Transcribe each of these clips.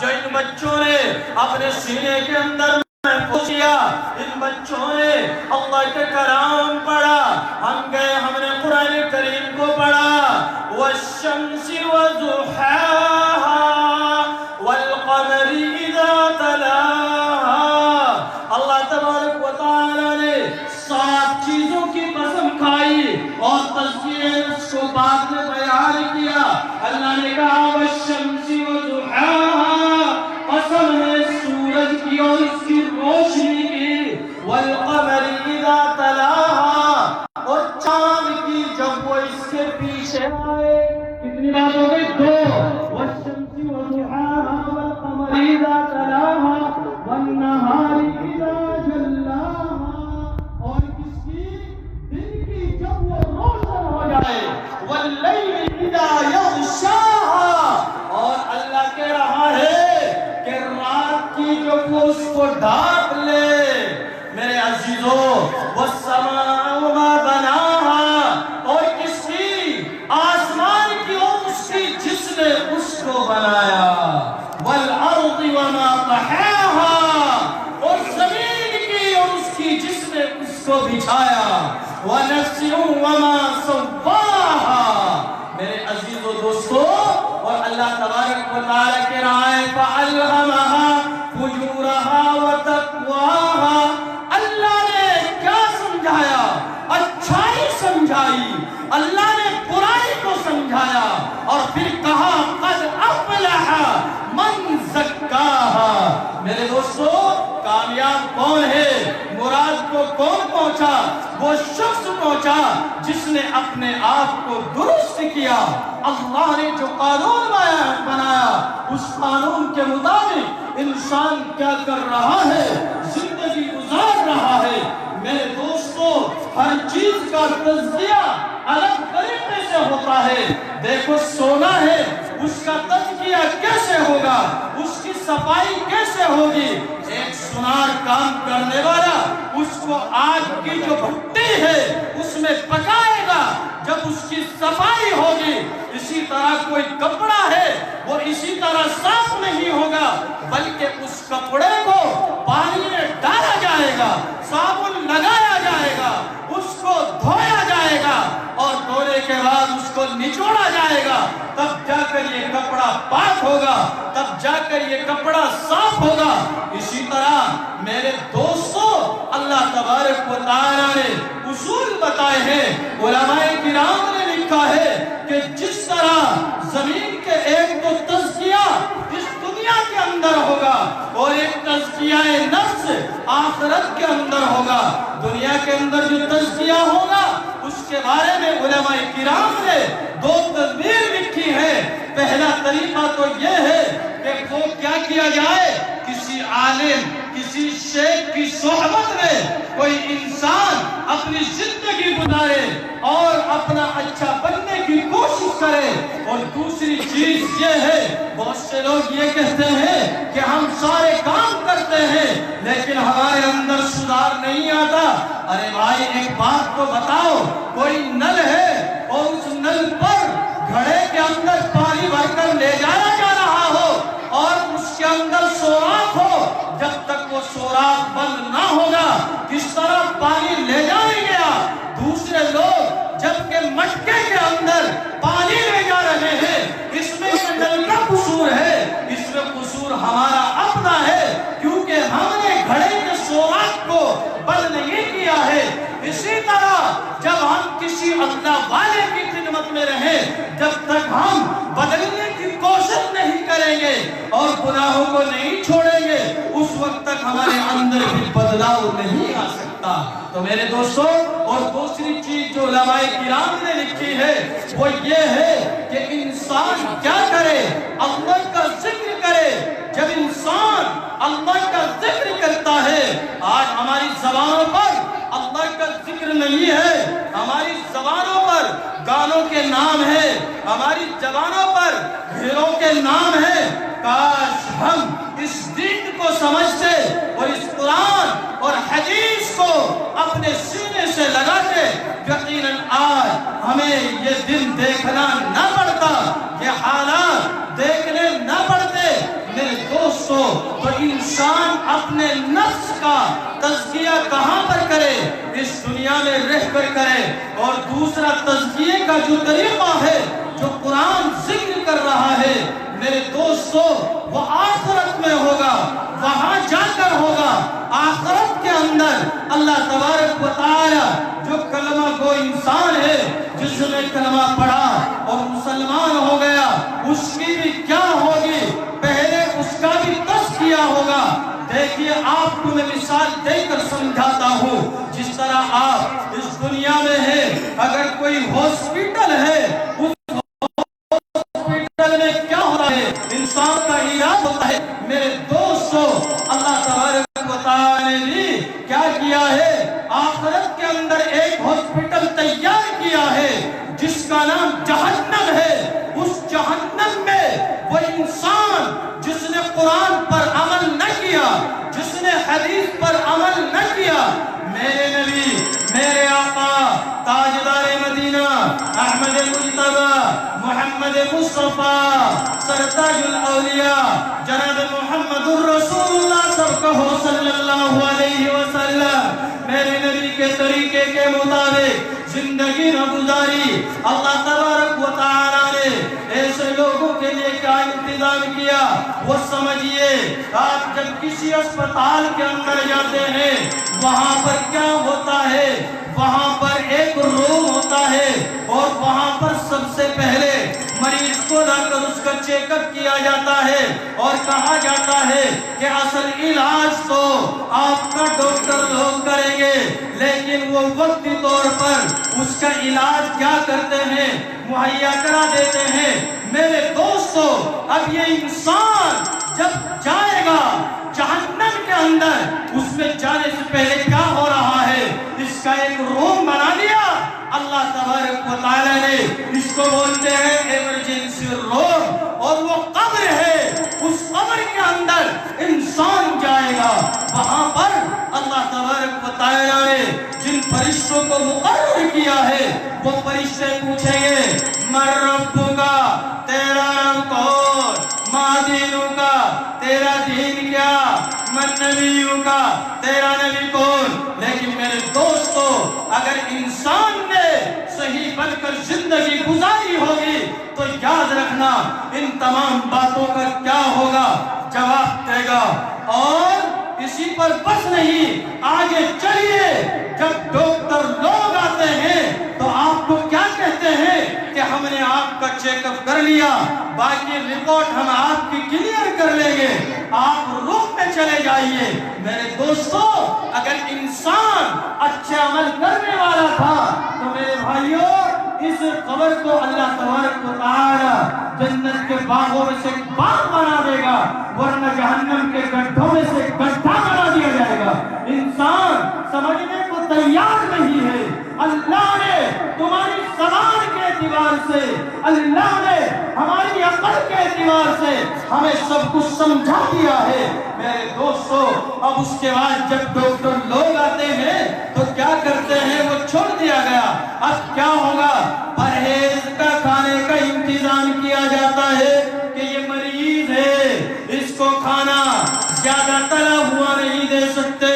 جو ان بچوں نے اپنے سینے کے اندر کیا، ان بچوں نے اللہ کے کلام پڑھا، ہم گئے ہم نے قرآن کریم کو پڑھا، والشمس وضحاها والقمر اذا تلاها۔ اللہ تبارک و تعالی نے 7 چیزوں کی قسم کھائی اور تذکیہ نفس کو بعد میں بیان کیا۔ اللہ نے کہا والشمس وضحاها، قسم ہے سورج کی اور اس کی روشنی کی، والقمر اذا تلاها، اور چاند کی جب وہ اس کے پیچھے آئے۔ کتنی بات ہو گئی؟ 2۔ والشمس وضحاها والقمر اذا تلاها والنهار اذا جلاها، اور کس کی؟ دن کی جب وہ روشن ہو جائے، واللیل اذا یغشاها، اور اللہ کہہ رہا ہے کہ رات کی جو وہ اس کو ڈھانپ لے۔ میرے عزیزو، والسماء وما بناها، اور کس کی؟ آسمان کی اور اس کی جس نے اس کو بنایا، والارض وما طحاها، اور زمین کی اور اس کی جس نے اس کو بچھایا، ونفس وما سواها۔ میرے عزیز و دوستو، اور اللہ تبارک و تعالی کے رائے فَأَلْهَمَهَا فُجُورَهَا وَتَقْوَاهَا، اللہ نے کیا سمجھایا؟ اچھائی سمجھائی، اللہ نے برائی کو سمجھایا، اور پھر کہا قَدْ أَفْلَحَ مَنْ زَكَّاهَا۔ میرے دوستو، کامیاب کون ہے؟ مراد کو کون پہنچا؟ وہ شخص پہنچا جس نے اپنے آپ کو درست کیا۔ اللہ نے جو قانون بنایا، اس قانون کے مطابق انسان کیا کر رہا ہے؟ زندگی گزار رہا ہے۔ میرے دوستو، ہر چیز کا تجزیہ الگ طریقے سے ہوتا ہے۔ دیکھو سونا ہے، اس کا تجزیہ کیسے ہوگا؟ اس کی صفائی کیسے ہوگی؟ ایک سونار کام کرنے والا اس کو آگ کی جو بھٹی ہے اس میں پکائے گا، جب اس کی صفائی ہوگی۔ اسی طرح کوئی کپڑا ہے، وہ اسی طرح صاف نہیں ہوگا، بلکہ اس کپڑے کو پانی میں ڈالا جائے گا، صابن لگایا جائے گا، اس کو دھویا جائے گا، اور دھونے کے بعد اس کو نچوڑا جائے گا، تب جا کر یہ کپڑا پاک ہوگا، تب جا کر یہ کپڑا صاف ہوگا۔ اسی طرح میرے دوستو، اللہ تبارک و تعالی نے اصول بتائے ہیں، علماء کرام نے لکھا ہے کہ جس طرح زمین کے ایک تو تزکیہ اس دنیا کے اندر ہوگا، اور ایک تزکیہ نفس آخرت کے اندر ہوگا۔ دنیا کے اندر جو تزکیہ ہوگا اس کے بارے میں علماء کرام نے 2 تدبیر لکھی ہے۔ پہلا طریقہ تو یہ ہے کہ وہ کیا کیا جائے؟ کسی عالم، کسی شیخ کی صحبت میں کوئی انسان اپنی زندگی گزارے اور اپنا اچھا بننے کی کوشش کرے۔ اور دوسری چیز یہ ہے، بہت سے لوگ یہ کہتے ہیں کہ ہم سارے کام کرتے ہیں لیکن ہمارے اندر سدھار نہیں آتا۔ ارے بھائی، ایک بات تو بتاؤ، کوئی نل ہے اور اس نل پر گھڑے کے اندر پانی بھر کر لے جایا جا رہا ہو اور اس کے اندر سوراخ ہو، جب تک وہ سوراخ بند نہ ہوگا کس طرح پانی لے جائیں گے آپ؟ دوسرے لوگ جبکہ مٹکے کے اندر پانی لے جا رہے ہیں، اس میں نل کا قصور ہے، اس میں قصور ہمارا اپنا ہے، کیونکہ ہم نے گھڑے کے سوراخ کو بند نہیں کیا ہے۔ اسی طرح جب ہم کسی اللہ والے کی خدمت میں رہیں، جب تک ہم بدلنے کی کوشش نہیں کریں گے اور گناہوں کو نہیں چھوڑیں گے، اس وقت تک ہمارے اندر بھی بدلاؤ نہیں آ سکتا۔ تو میرے دوستو، اور دوسری چیز جو علماء کرام نے لکھی ہے وہ یہ ہے کہ انسان کیا کرے؟ اللہ کا ذکر کرے۔ جب انسان اللہ کا ذکر کرتا ہے، آج ہماری زبانوں پر اللہ کا ذکر نہیں ہے، ہماری زبانوں پر گانوں کے نام ہے، ہماری زبانوں پر گھروں کے نام ہے۔ کاش ہم اس دین کو سمجھتے اور اس قرآن اور حدیث کو اپنے سینے سے لگاتے، یقیناً آج ہمیں یہ دن دیکھنا نہ پڑتا، یہ حالات دیکھنے نہ پڑتے۔ میرے دوستو تو انسان اپنے نفس کا تزکیہ کہاں پر کرے؟ اس دنیا میں رہ کر کرے. اور دوسرا تزکیے کا جو طریقہ ہے جو قرآن ذکر کر رہا ہے میرے دوستو وہ آخرت میں ہوگا، وہاں جا کر ہوگا. آخرت کے اندر اللہ تبارک و تعالی جو کلمہ گو انسان ہے جس نے کلمہ پڑھا اور مسلمان ہو گیا اس کی بھی کیا ہوگی؟ پہلے اس کا بھی تزکیہ ہوگا. دیکھیے آپ کو میں مثال دے کر سمجھاتا ہوں. جس طرح آپ اس دنیا میں ہیں، اگر کوئی ہاسپٹل ہے اس ہاسپٹل میں کیا ہوتا ہے؟ انسان کا علاج ہوتا ہے. میرے دوستو اللہ تبارک و تعالی نے بھی کیا کیا ہے؟ آخرت کے اندر ایک ہاسپٹل تیار کیا ہے جس کا نام جہنم ہے. اس جہنم میں وہ انسان جس نے قرآن پر عمل نہ کیا، جس نے حدیث پر عمل نہ کیا، میرے نبی میرے آقا تاجدار مدینہ احمد مجتبی محمد مصطفیٰ سرتاج الاولیاء جناب محمد الرسول اللہ سب کہو صلی اللہ علیہ وسلم، میرے نبی کے طریقے کے مطابق زندگی نہ گزاری. اللہ تبارک و تعالی نے ایسے لوگوں کے لیے کیا انتظام کیا وہ سمجھیے. آپ جب کسی اسپتال کے اندر جاتے ہیں وہاں پر کیا ہوتا ہے؟ وہاں پر ایک روم ہوتا ہے اور وہاں پر سب سے پہلے مریض کو لا کر اس کا چیک اپ کیا جاتا ہے اور کہا جاتا ہے کہ اصل علاج تو آپ کا ڈاکٹر لوگ کریں گے، لیکن وہ وقتی طور پر اس کا علاج کیا کرتے ہیں؟ مہیا کرا دیتے ہیں. میرے دوستو اب یہ انسان جب جائے گا جہنم کے اندر اس میں جانے سے پہلے کیا ہو رہا ہے؟ اس کا ایک روم بنا دیا اللہ تبارک و تعالی نے. اس کو بولتے ہیں ایمرجنسی روم اور وہ قبر ہے. اس قبر کے اندر انسان جائے گا. وہاں پر اللہ تبارک و تعالی نے جن فرشتوں کو مقرر کیا ہے وہ فرشتے پوچھیں گے من ربکا، تیرا نام کون؟ ما دینکا، تیرا دین کیا؟ من نبیکا، تیرا نبی کون؟ لیکن میرے دوستو اگر انسان نے صحیح بن کر زندگی گزاری ہوگی تو یاد رکھنا ان تمام باتوں کا کیا ہوگا؟ جواب دے گا. اور اسی پر بس نہیں، آگے چلیے. جب ڈاکٹر لوگ آتے ہیں تو آپ کو کیا کہتے ہیں کہ ہم نے آپ کا چیک اپ کر لیا، باقی رپورٹ ہم آپ کی کلیئر کر لیں گے، آپ روم میں چلے جائیے. میرے دوستو اگر انسان اچھے عمل کرنے والا تھا تو میرے بھائیوں اس قبر کو اللہ تبارک و تعالی جنت کے باغوں میں سے ایک باغ بنا دے گا، ورنہ جہنم کے گڈھوں میں سے ایک گڈھا بنا دیا جائے گا. انسان سمجھنے کو تیار نہیں ہے. اللہ نے تمہاری زبان کے اعتبار سے، اللہ نے ہماری عقل کے اعتبار سے ہمیں سب کچھ سمجھا دیا ہے. میرے دوستو اب اس کے بعد جب ڈاکٹر لوگ آتے ہیں تو کیا کرتے ہیں؟ وہ چھوڑ دیا گیا. اب کیا ہوگا؟ پرہیز کا کھانے کا انتظام کیا جاتا ہے کہ یہ مریض ہے، اس کو کھانا زیادہ تلا ہوا نہیں دے سکتے،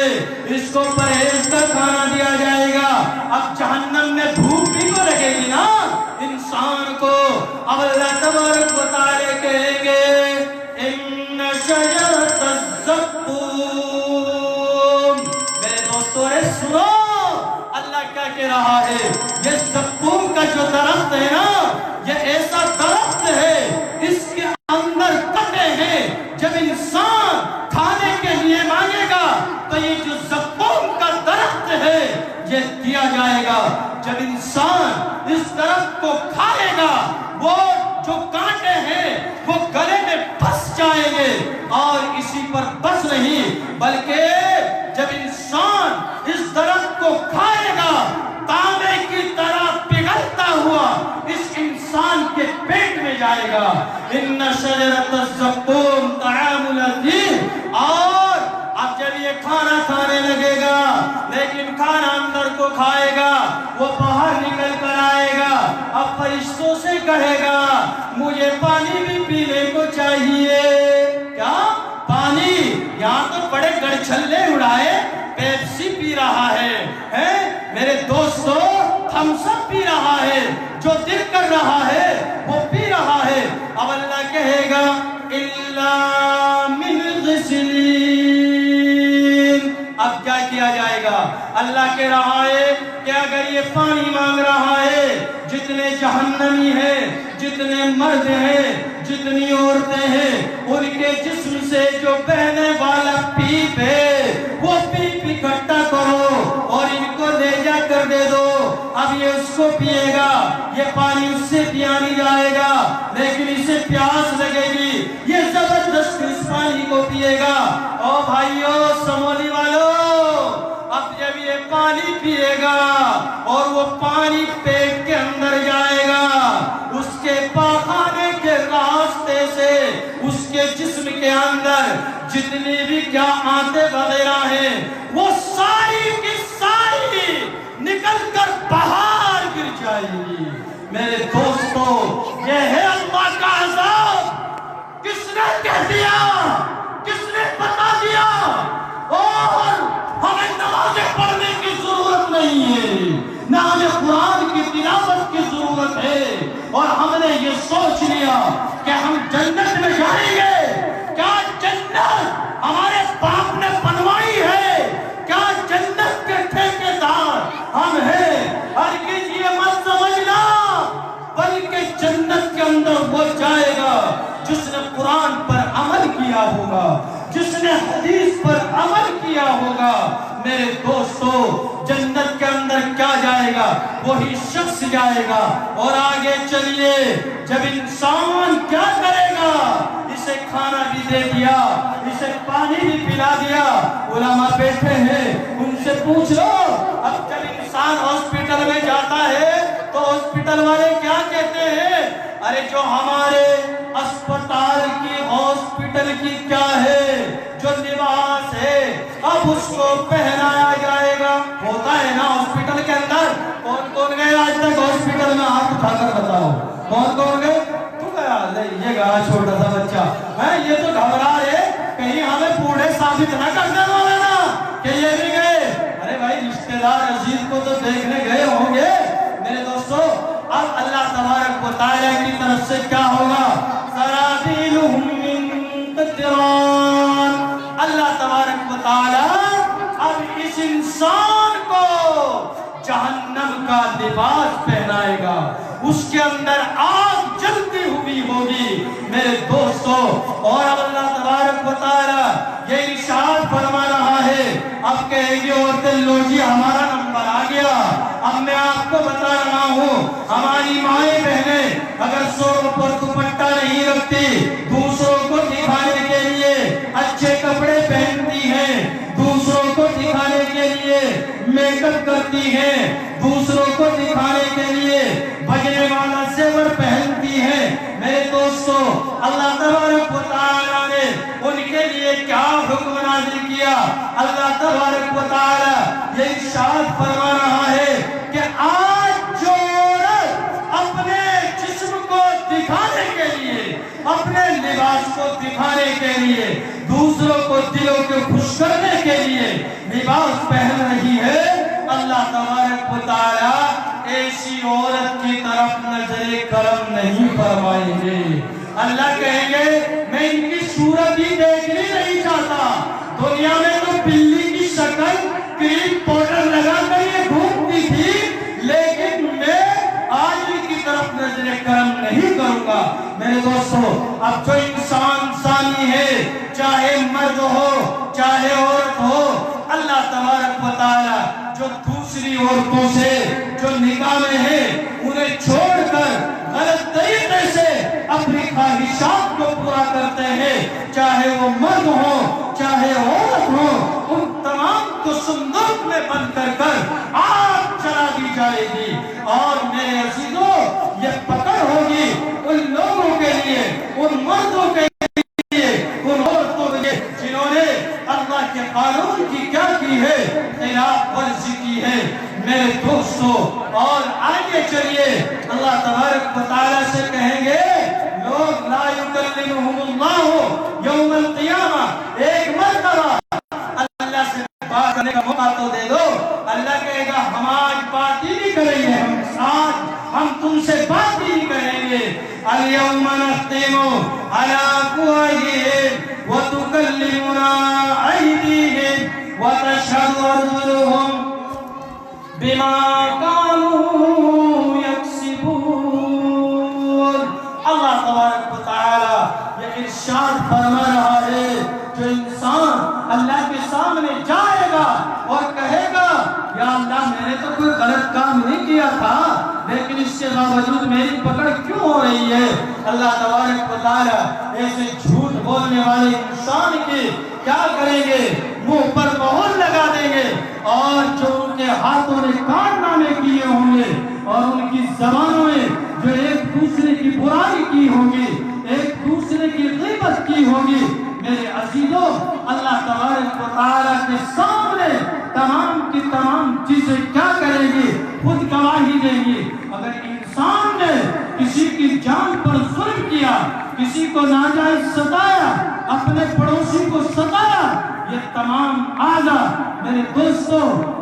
اس کو پرہیز کا کھانا دیا جائے گا. اب جہنم میں بھوک بھی تو لگے گی نا انسان کو. اب اللہ تبارک و تعالی کہیں گے ان شجرۃ الزقوم. میرے دوستو اے سنو اللہ کیا کہہ رہا ہے. یہ زقوم کا جو درخت ہے نا یہ ایسا درخت ہے اس کے اندر کٹے ہیں. جب انسان کھانے کے لیے مانگے گا تو یہ جو زقوم کا درخت ہے یہ دیا جائے گا. جب انسان اس درخت کو کھائے گا وہ جو کانٹے ہیں وہ گلے میں پھنس جائیں گے. اور اسی پر بس نہیں بلکہ جب انسان اس درخت کو کھائے گا تانبے کی طرح پگھلتا ہوا اس انسان کے پیٹ میں جائے گا. ان شجرۃ الزقوم طعام الاثیم. اور اب جب یہ کھانا کھانے لگے گا لیکن کھانا اندر کو کھائے گا وہ باہر نکل کر آئے گا. اب فرشتوں سے کہے گا مجھے پانی بھی پینے کو چاہیے. کیا؟ رہا ہے میرے دوستو تھمس اپ پی رہا ہے، جو دل کر رہا ہے وہ پی رہا ہے۔ اب اللہ کہے گا الا من غسلین، اب کیا کیا جائے گا؟ اللہ کہہ رہا ہے کہ اگر یہ پانی مانگ رہا ہے، جتنے جہنمی ہیں، جتنے مرد ہیں، جتنی عورتیں ہیں، ان کے جسم سے جو بہنے والا پیپ ہے وہ پیپ اکٹھا کرو اور ان کو لے جا کر دے دو۔ اب یہ اس کو پیے گا، یہ پانی اس سے پیا نہیں جائے گا، لیکن اسے پیاس لگے گی، یہ زبردست اس پانی کو پیے گا۔ او بھائیو سمولی والو، اب جب یہ پانی پیے گا اور وہ پانی پیٹ کے اندر جائے گا، اس کے پاخانے کے راستے سے اس کے جسم کے اندر جتنی بھی کیا آنتیں وغیرہ ہیں وہ ساری کی ساری نکل کر باہر گر جائے گی۔ میرے دوستو یہ ہے اللہ کا عذاب۔ کس نے کہہ دیا؟ کس نے بتا دیا؟ اور ہمیں نمازیں پڑھنے کی ضرورت نہیں ہے، نہ ہمیں قرآن کی تلاوت کی ضرورت ہے، اور ہم نے یہ سوچ لیا کہ ہم جنت میں جائیں گے۔ کیا جنت ہمارے باپ نے بنوائی ہے؟ کیا جنت کے ٹھیکیدار ہم ہیں؟ ہرگز یہ مت سمجھنا، بلکہ جنت کے اندر وہ جائے گا جس نے قرآن پر عمل کیا ہوگا، جس نے حدیث پر عمل کیا ہوگا۔ میرے دوستو جنت کے اندر کیا جائے گا؟ وہی شخص جائے گا۔ اور آگے چلیے، جب انسان کیا کرے گا؟ اسے کھانا بھی دے دیا، اسے پانی بھی پلا دیا۔ علماء بیٹھے ہیں، ان سے پوچھ لو، اب جب انسان ہاسپٹل میں جاتا ہے تو ہاسپٹل والے کیا کہتے ہیں؟ ارے جو ہمارے اسپتال کی ہاسپٹل کی کیا ہے، جو لباس ہے اب اس کو پہنایا جائے گا۔ ہوتا ہے نا ہاسپٹل کے اندر؟ کون کون گئے آج تک ہاسپٹل میں؟ ہاتھ اٹھا کر بتاؤ کون کون گئے؟ تو گیا یہ گیا چھوٹا سا بچہ ہے، یہ تو گھبرا رہے کہیں ہمیں بوڑھے ثابت نہ کر دے مولانا کہ یہ بھی گئے۔ ارے بھائی رشتہ دار عزیز کو تو دیکھنے گئے ہوں گے۔ میرے دوستو اب اللہ تبارک و تعالیٰ کی طرف سے کیا ہوگا؟ سرابیلہم من قطران، اللہ تبارک و تعالیٰ اب اس انسان کو جہنم کا لباس پہنائے گا، اس کے اندر آگ جلتی ہوئی ہوگی۔ میرے دوستو اور اب اللہ تبارک و تعالیٰ یہ ارشاد فرما رہا ہے، اب کہیں گے عورتیں لو جی ہمارا نمبر آ گیا۔ اب میں آپ کو بتا رہا ہوں، ہماری مائیں بہنیں اگر سروں پر دوپٹہ نہیں رکھتی، دوسروں کو دکھانے کے لیے اچھے کپڑے پہنتی ہیں، دوسروں کو دکھانے کے لیے میک اپ کرتی ہیں، دوسروں کو دکھانے کے لیے بجنے والا زیور پہنتی ہیں، میرے دوستو اللہ تبارک و تعالیٰ نے ان کے لیے کیا حکم نازل کیا؟ اللہ تبارک و تعالیٰ یہ ارشاد فرما رہا ہے کہ آج جو عورت اپنے جسم کو دکھانے کے لیے، اپنے لباس کو دکھانے کے لیے، دوسروں کو دلوں کو خوش کرنے کے لیے لباس پہن رہی ہے، اللہ تبارک و تعالیٰ ایسی عورت کی طرف نظر کرم نہیں فرمائیں گے۔ اللہ کہیں گے میں ان کی صورت ہی دیکھنی نہیں چاہتا، دنیا میں تو بلی کی شکل کریم پاؤڈر لگا کر یہ گھومتی تھی، لیکن میں آج ان کی طرف نظر کرم نہیں کروں گا۔ میرے دوستو اب جو انسان ثانی ہے، چاہے مرد ہو چاہے عورت ہو، اللہ تبارک و تعالیٰ جو دوسری عورتوں سے جو نکاح میں ہیں انہیں چھوڑ کر غلط طریقے سے اپنی خواہشات کو پورا کرتے ہیں، چاہے وہ مرد ہو چاہے عورت ہو، ان تمام کو صندوق میں بند کر کر آگ چلا دی جائے گی۔ اور میرے عزیزوں یہ پکڑ ہوگی ان لوگوں کے لیے، ان مردوں کے لیے، ان عورتوں کے لیے جنہوں نے اللہ کے قانون کی کیا کی ہے؟ خلاف ورزی کی ہے۔ میرے دوستو اور آگے چلیے، اللہ تبارک و تعالیٰ سے کہیں گے لوگ لا یکلمہم اللہ یوم القیامہ، ایک مرتبہ اللہ سے بات کرنے کا موقع تو دے دو۔ ان سے بات ہی نہیں کریں گے. الیوم نختم علی افواہہم وتکلمنا ایدیہم وتشہد ارجلہم بما كانوا يكسبون. اللہ تبارک و تعالی یہ ارشاد فرما رہا ہے جو انسان اللہ کے سامنے جائے گا اور کہے گا یا اللہ میں نے تو کوئی غلط کام نہیں کیا تھا لیکن اس کے باوجود میری پکڑ کیوں ہو رہی ہے. اللہ تبارک و تعالی ایسے جھوٹ بولنے والے انسان کی کیا کریں گے؟ منہ پر مہر لگا دیں گے اور جو ان کے ہاتھوں نے کارنامے کیے ہوں گے اور ان کی زبانوں میں جو ایک دوسرے کی برائی کی ہوگی ایک دوسرے کی غیبت کی ہوگی میرے عزیزوں اللہ تبارک و تعالیٰ کے سامنے تمام کی تمام چیزیں کیا کریں گی؟ خود گواہی دیں گی. اگر انسان نے کسی کی جان پر ظلم کیا کسی کو ناجائز ستایا اپنے پڑوسی کو ستایا یہ تمام اعضاء میرے دوستو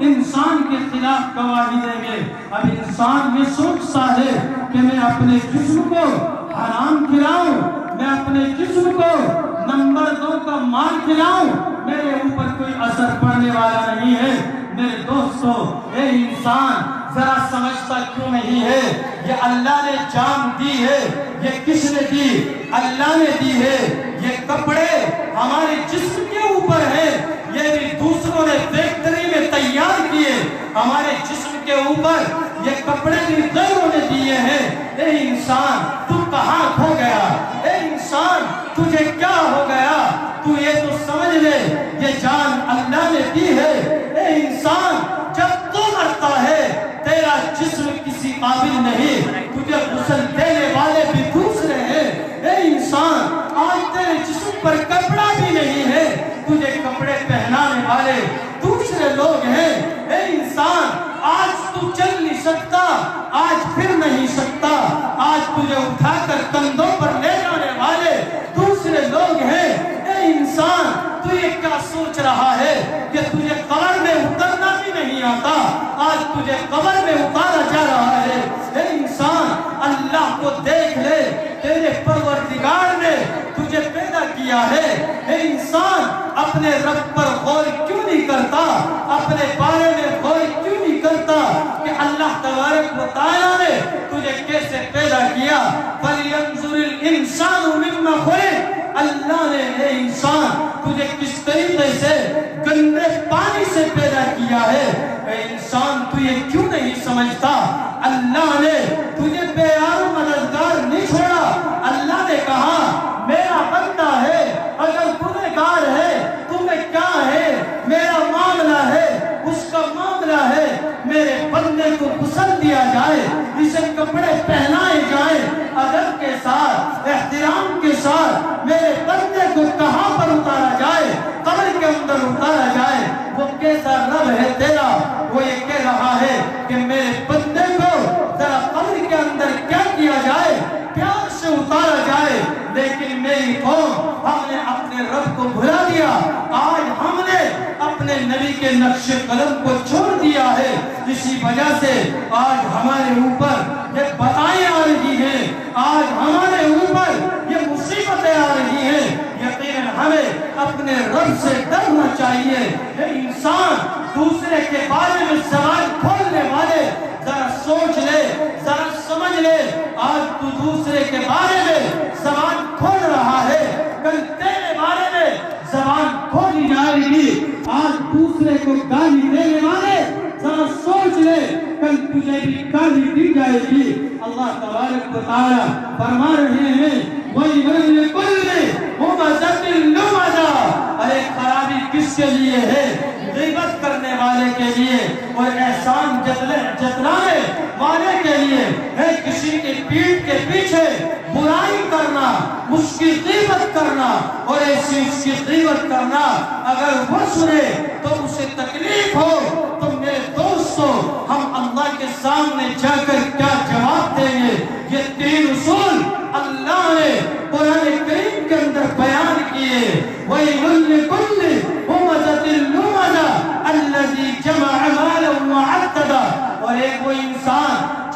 انسان کے خلاف گواہی دیں گے. اب انسان یہ سوچتا ہے کہ میں اپنے جسم کو حرام کھلاؤں میں اپنے جسم کو نمبر 2 کا مال کھلاؤں میرے اوپر کوئی اثر پڑنے والا نہیں ہے. میرے دوستو اے انسان ذرا سمجھتا کیوں نہیں ہے؟ یہ اللہ نے جان دی ہے یہ کس نے دی؟ اللہ نے دی ہے. یہ کپڑے ہمارے جسم کے اوپر ہیں یہ بھی دوسروں نے فیکٹری میں تیار کیے. ہمارے جسم کے اوپر یہ کپڑے بھی غیروں نے دیے ہیں. اے انسان تو کہاں کھو گیا؟ اے انسان تجھے کیا ہو گیا؟ تو یہ تو سمجھ لے یہ جان اللہ نے دی ہے. اے انسان جب تو مرتا ہے تیرا جسم کسی قابل نہیں تجھے غسل دینے والے بھی دوسرے ہیں. اے انسان آج تیرے جسم پر کپڑا بھی نہیں ہے تجھے کپڑے پہنانے والے دوسرے لوگ ہیں. اے انسان آج تو چل نہیں سکتا آج پھر نہیں سکتا آج تجھے اٹھا کر کندھوں پر لے جانے والے دوسرے لوگ ہیں. اے انسان تو یہ کیا سوچ رہا ہے کہ تجھے قبر میں اترنا بھی نہیں آتا آج تجھے قبر میں اتارا جا رہا ہے. اے انسان اللہ کو دیکھ لے تیرے پروردگار نے تجھے پیدا کیا ہے. اے انسان اپنے رب پر غور کیوں نہیں کرتا اپنے بارے میں غور کیوں نہیں کرتا کہ اللہ تبارک و تعالیٰ نے تجھے کیسے پیدا کیا؟ فَلْيَنْظُرِ الْإِنسَانُ مِمَّا خُلِقَ. اللہ نے اے انسان تجھے کس طریقے سے گندے پانی سے پیدا کیا ہے. اے انسان تو یہ کیوں نہیں سمجھتا اللہ نے تجھے بے یار و مددگار نہیں چھوڑا. اللہ نے کہا میرا بندہ ہے اگر گنہگار ہے تمہیں کیا ہے میرا معاملہ ہے اس کا معاملہ ہے میرے بندے کو غسل دیا جائے اسے کپڑے پہنائے جائیں ادب کے ساتھ احترام کے ساتھ میرے بندے کو کہاں پر اتارا جائے؟ قبر کے اندر اتارا جائے. وہ کیسا رب ہے تیرا؟ وہ یہ کہہ رہا ہے کہ میرے بندے کو ذرا قبر کے اندر کیا کیا جائے؟ پیار سے اتارا جائے. لیکن میری قوم ہم نے اپنے رب کو بھلا دیا. آج ہم نے اپنے نبی کے نقش قدم کو چھوڑ دیا ہے. اسی وجہ سے آج ہمارے اوپر یہ بلائیں آ رہی ہیں آج ہمارے اوپر یہ مصیبتیں آ رہی ہیں. یقیناً ہمیں اپنے رب سے ڈرنا چاہیے. اے انسان دوسرے کے بارے میں زبان کھولنے والے ذرا سوچ لے ذرا سمجھ لے آج تو دوسرے کے بارے میں زبان کھول رہا ہے کل تیرے بارے میں زبان کھولی جائے گی. آج دوسرے کو گالی دینے والے ذرا سوچ لے کل تجھے بھی گالی دی جائے گی. اللہ تبارک و تعالی فرما رہے ہیں وَيْلٌ لِكُلِّ ہُمَزَةٍ لُمَزَةٍ. ارے خرابی کس کے لیے ہے؟ غیبت کرنے والے کے لیے اور احسان جتلانے والے کے لیے ہے. کسی کی پیٹھ کے پیچھے برائی کرنا اس کی غیبت کرنا اور ایسی اس کی غیبت کرنا اگر وہ سنے تو اسے تکلیف ہو تو میرے دوستو ہم اللہ کے سامنے جا کر کیا جواب دیں گے؟ یہ 3 اصول اللہ نے قرآن کریم کے اندر بیان کیے. وَيْلٌ لِكُلِّ ہُمَزَةٍ لُمَزَةٍ الَّذِي جَمَعَ مَالًا وَعَدَّدَهُ. اور ایک وہ انسان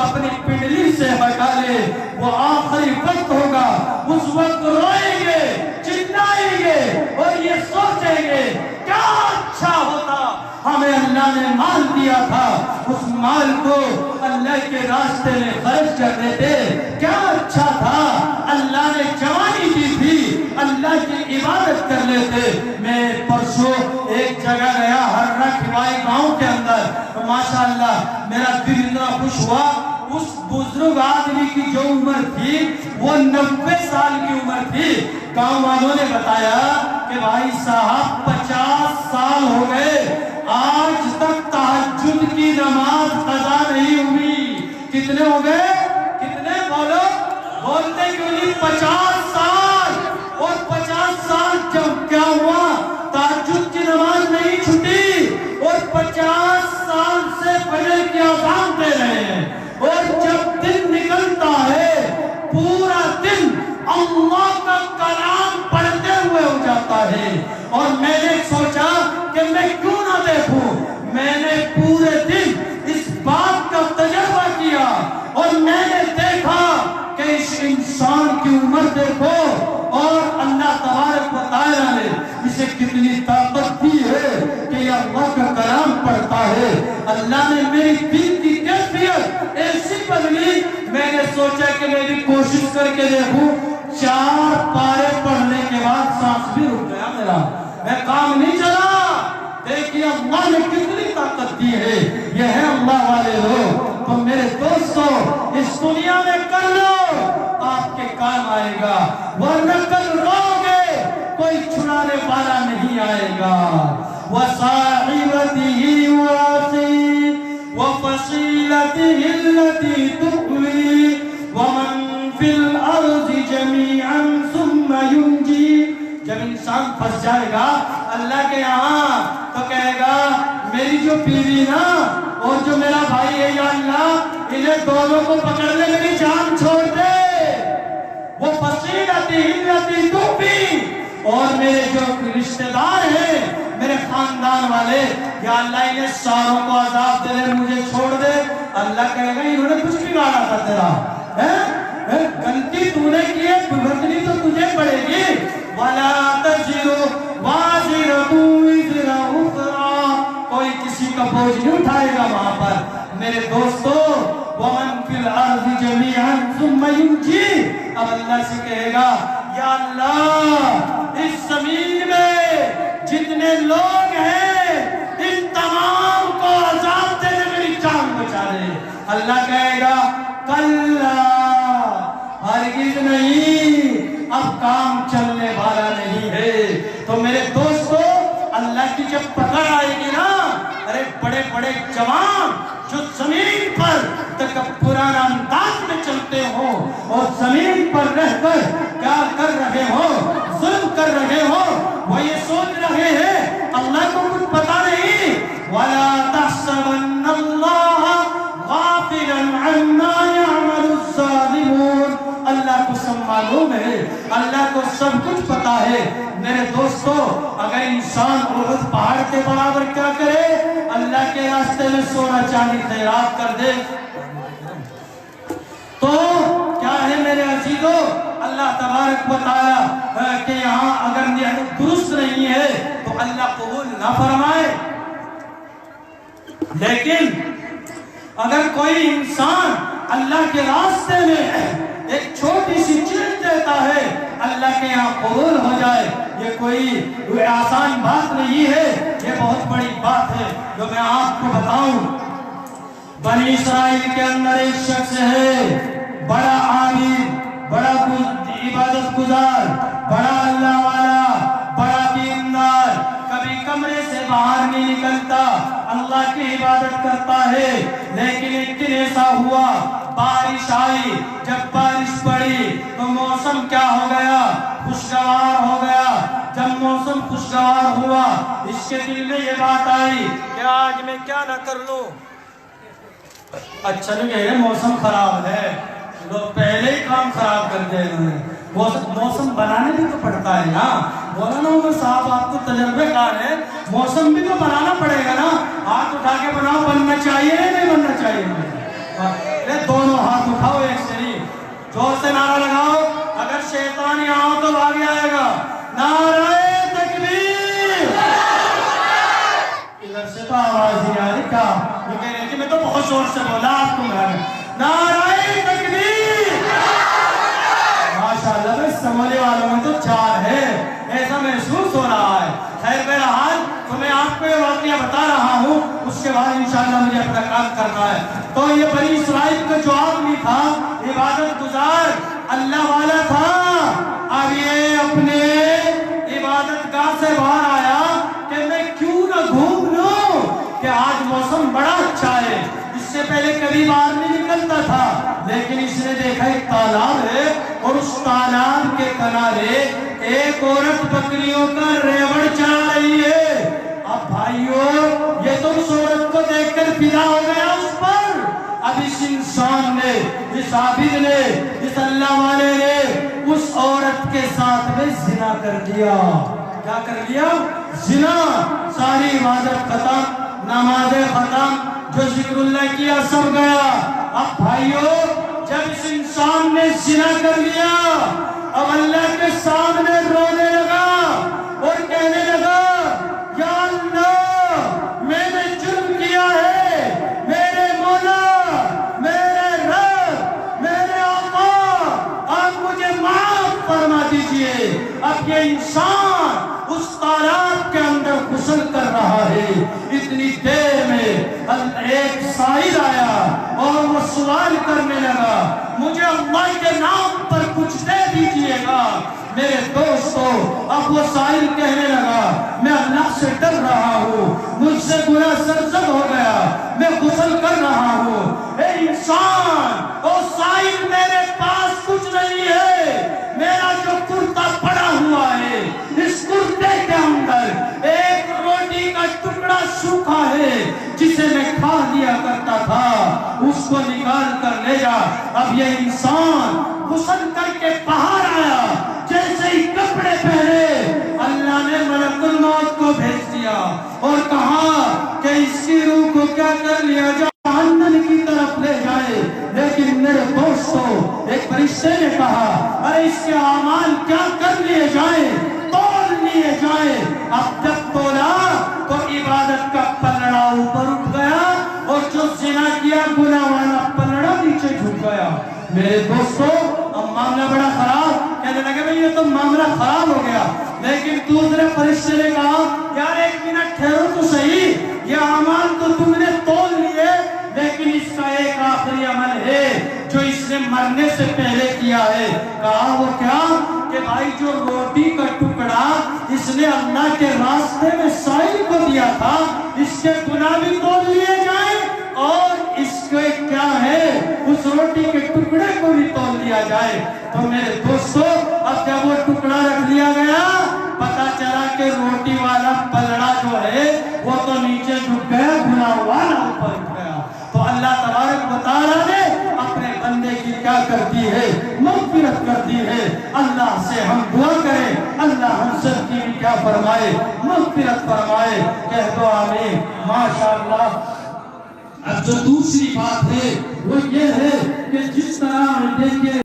اپنی پنڈلی سے ہٹا لے، وہ آخری وقت ہوگا، اس وقت روئیں گے، چلائیں گے اور یہ سوچیں گے کیا اچھا ہوتا ہمیں اللہ نے مال دیا تھا، اس مال کو اللہ کے راستے میں خرچ کر دیتے، کیا اچھا تھا اللہ نے جوانی دی تھی اللہ کی عبادت کر لیتے۔ میں پرسوں ایک جگہ گیا ہررا کھوائی گاؤں کے اندر، ماشاءاللہ میرا دل اتنا خوش ہوا، اس بزرگ آدمی کی جو عمر تھی وہ 90 سال کی عمر تھی۔ گاؤں والوں نے بتایا کہ بھائی صاحب 50 سال ہو گئے، آج تک تہجد کی نماز قضا نہیں ہوئی۔ کتنے ہو گئے؟ کتنے بولو؟ بولتے کیوں نہیں؟ 50 سال۔ اور 50 سال جب کیا ہوا؟ تہجد کی نماز نہیں چھٹی، اور 50 سال سے فجر کی اذان دے رہے ہیں، اور جب دن نکلتا ہے پورا دن اللہ کا کلام پڑھتے ہوئے ہو جاتا ہے۔ اور میں نے سوچا کہ میں کیوں نہ دیکھوں، میں نے پورے دن اس بات کا تجربہ کیا اور میں نے دیکھا کہ اس انسان کی عمر دیکھو اور اللہ تبارک و تعالیٰ نے اسے کتنی طاقت دی ہے کہ یہ اللہ کا کلام پڑھتا ہے۔ اللہ نے میری دل کی کیفیت ایسی بدلی، میں نے سوچا کہ میں بھی کوشش کر کے دیکھوں۔ 4 پارے پڑھنے کے بعد سانس بھی رک گیا میرا، میں کام نہیں چلا۔ دیکھیے اللہ نے کتنی طاقت دی ہے، یہ ہے اللہ والے لوگ۔ تو میرے دوستو اس دنیا میں کر لو، آپ کے کام آئے گا، ورنہ کل رو گے کوئی چھڑانے والا نہیں آئے گا۔ وَصَاحِبَتِهِ وَأَخِيهِ وَفَصِيلَتِهِ الَّتِي تُؤْوِيهِ وَمَن فِي الْأَرْضِ جَمِيعًا ثُمَّ يُنْجِيهِ۔ جب انسان پھنس جائے گا اللہ کے یہاں تو کہے گا میری جو بیوی نا اور جو میرا بھائی ہے یا اللہ انہیں دونوں کو پکڑ لے، میری جان چھوڑ دے۔ وہ فصیلتی التی تؤویہ، اور میرے جو رشتہ دار ہیں میرے خاندان والے یا اللہ انہیں ساروں کو عذاب دے دے، مجھے چھوڑ دے۔ اللہ کہے گا انہوں نے کچھ بگاڑا تھا تیرا، غلطی تو نے کی ہے، بھگتنی تو تجھے پڑے گی۔ وَلَا تَزِرُ وَازِرَةٌ وِزْرَ أُخْرَىٰ، کوئی کسی کا بوجھ نہیں اٹھائے گا وہاں پر۔ میرے دوستو وَمَن فِي الْأَرْضِ جَمِيعًا ثُمَّ يُنْجِيهِ، اب اللہ سے کہے گا یا اللہ اس زمین میں جتنے لوگ ہیں ان تمام کو عذاب دے دے، میری جان بچا لے۔ اللہ کہے گا کلا، ہرگز نہیں، اب کام چلنے والا نہیں ہے۔ تو میرے دوستو اللہ کی جب پکڑ آئے گی نا، ارے بڑے بڑے جوان جو زمین پر تکبرانہ انداز میں چلتے ہوں اور زمین پر رہ کر کیا کر رہے ہوں، ظلم کر رہے ہوں، وہ یہ سوچ رہے ہیں اللہ کو کچھ پتا نہیں۔ وَلَا تَحْسَبَنَّ اللَّهَ غَافِلًا عَمَّا يَعْمَلُ الظَّالِمُونَ، اللہ کو سب معلوم ہے، اللہ کو سب کچھ پتا ہے۔ میرے دوستو اگر انسان احد پہاڑ کے برابر کیا کرے، اللہ کے راستے میں سونا چاندی خیرات کر دے، تو کیا ہے میرے عزیزو، اللہ تبارک و تعالیٰ کہ یہاں اگر نیت درست نہیں ہے تو اللہ قبول نہ فرمائے۔ لیکن اگر کوئی انسان اللہ کے راستے میں ایک چھوٹی سی چیز دیتا ہے اللہ کے یہاں قبول ہو جائے، یہ کوئی آسان بات نہیں ہے، یہ بہت بڑی بات ہے جو میں آپ کو بتاؤں۔ بنی اسرائیل کے اندر ایک شخص ہے، بڑا عابد، بڑا عبادت گزار، بڑا اللہ والا، بڑا دیندار، کبھی کمرے سے باہر نہیں نکلتا، اللہ کی عبادت کرتا ہے۔ لیکن ایک دن ایسا ہوا، بارش آئی، جب بارش پڑی تو موسم کیا ہو گیا؟ خوشگوار ہو گیا۔ جب موسم خوشگوار ہوا اس کے دل میں یہ بات آئی کہ آج میں کیا نہ کر لوں۔ اچھا نہیں ہے، موسم خراب ہے، لوگ پہلے ہی کام خراب کر دے انہوں نے، موسم بنانے بھی تو پڑتا ہے نا۔ مولانا عمر صاحب آپ کو تجربے کار ہے، موسم بھی تو بنانا پڑے گا نا، ہاتھ اٹھا کے بناؤ، بننا چاہیے نہیں بننا چاہیے؟ دونوں ہاتھ اٹھاؤ ایک شریف، زور سے نعرہ لگاؤ، اگر شیطان یہاں ہو تو بھاگ آئے گا۔ نعرہ تکبیر! ادھر سے تو آواز ہی آ رہی کیا؟ وہ کہہ رہے تھے میں تو بہت زور سے بولا آپ تم گھر میں۔ نعرہ تکبیر! ماشاءاللہ بھائی سمولے والوں میں تو چار ہے، ایسا محسوس ہو رہا ہے۔ خیر بہرحال تو میں آپ کو یہ واقعہ بتا رہا ہوں، اس کے بعد انشاءاللہ مجھے اپنا کام کرنا ہے۔ تو یہ بنی اسرائیل کا جو آدمی تھا، عبادت گزار اللہ والا تھا، اب یہ اپنے عبادت گاہ سے باہر آیا کہ میں کیوں نہ گھوم لوں کہ آج موسم بڑا اچھا ہے۔ اس سے پہلے کبھی باہر نہیں نکلتا تھا، لیکن اس نے دیکھا ایک تالاب ہے اور اس تالاب کے کنارے ایک عورت بکریوں کا ریوڑ چلا رہی ہے۔ اب بھائیو یہ تو اس عورت کو دیکھ کر فدا ہو گیا اس پر۔ اب اس انسان نے، اس عابد نے، اس اللہ والے نے اس عورت کے ساتھ میں زنا کر دیا۔ کیا کر لیا؟ زنا۔ ساری عبادت ختم، نماز ختم، جو ذکر اللہ کیا سب گیا۔ اب بھائیو جب اس انسان نے زنا کر لیا، اب اللہ کے سامنے رونے لگا اور کہنے لگا یا اللہ میں نے جرم کیا ہے، میرے مولا، میرے رب، میرے آقا، آپ مجھے معاف فرما دیجئے۔ اب یہ انسان اس تالاب کے اندر غسل کر رہا ہے، اتنی دیر میں ایک سائل آیا اور وہ سوال کرنے لگا مجھے اللہ کے نام پر کچھ دے دیجئے گا۔ میرے دوستو اب وہ سائل کہنے لگا میں اللہ سے ڈر رہا ہوں، مجھ سے گناہ سرزد ہو گیا، میں غسل کر رہا ہوں۔ اے انسان، او سائل میرے پاس کچھ نہیں ہے، میرا جو کرتا پڑا ہوا ہے اس کرتے کے اندر ایک روٹی کا ٹکڑا سوکھا ہے جسے میں کھا لیا کرتا تھا، اس کو نکال کر لے جا۔ اب یہ انسان غسل کر کے باہر آیا، جیسے ہی کپڑے پہنے اللہ نے ملک الموت کو بھیج دیا اور کہا کہ اس کی روح کو کیا کر لیا جہنم کی طرف لے جائے۔ لیکن میرے دوستو ایک فرشتے نے کہا ارے اس کے اعمال کیا کر لیے جائیں، تول لیے جائیں۔ اب جب تولا تو عبادت کا پلڑا اوپر اٹھ گیا اور جو زنا کیا گناہ والا پلڑا نیچے جھک گیا۔ میرے دوستو اب معاملہ بڑا خراب، کہنے لگے بھئی یہ تو معاملہ خراب ہو گیا۔ لیکن دوسرے فرشتے نے کہا یار ایک منٹ ٹھہرو تو صحیح، یہ اعمال تو تم نے تول لیے، لیکن اس کا ایک آخری عمل ہے جو اس نے مرنے سے پہلے کیا ہے۔ کہا وہ کیا؟ کہ بھائی جو روٹی کا ٹکڑا اس نے اللہ کے راستے میں سائل کو دیا تھا، اس کے گناہ بھی تول لیے جائیں اور اس کے کیا ہے اس روٹی کے ٹکڑے کو بھی تول لیا جائے۔ تو میرے دوستو اب جب وہ ٹکڑا رکھ لیا گیا، پتا چلا کہ روٹی والا پلڑا جو ہے وہ تو نیچے جھک گیا، گناہ والا اوپر اٹھ گیا۔ تو اللہ تبارک و تعالیٰ نے اپنے بندے کی کیا کرتی ہے؟ مغفرت کرتی ہے۔ اللہ سے ہم دعا کریں اللہ ہم سب کی بھی کیا فرمائے؟ مغفرت فرمائے۔ کہہ دو آمین۔ ماشاءاللہ۔ اب جو دوسری بات ہے وہ یہ ہے کہ جس طرح دیکھیں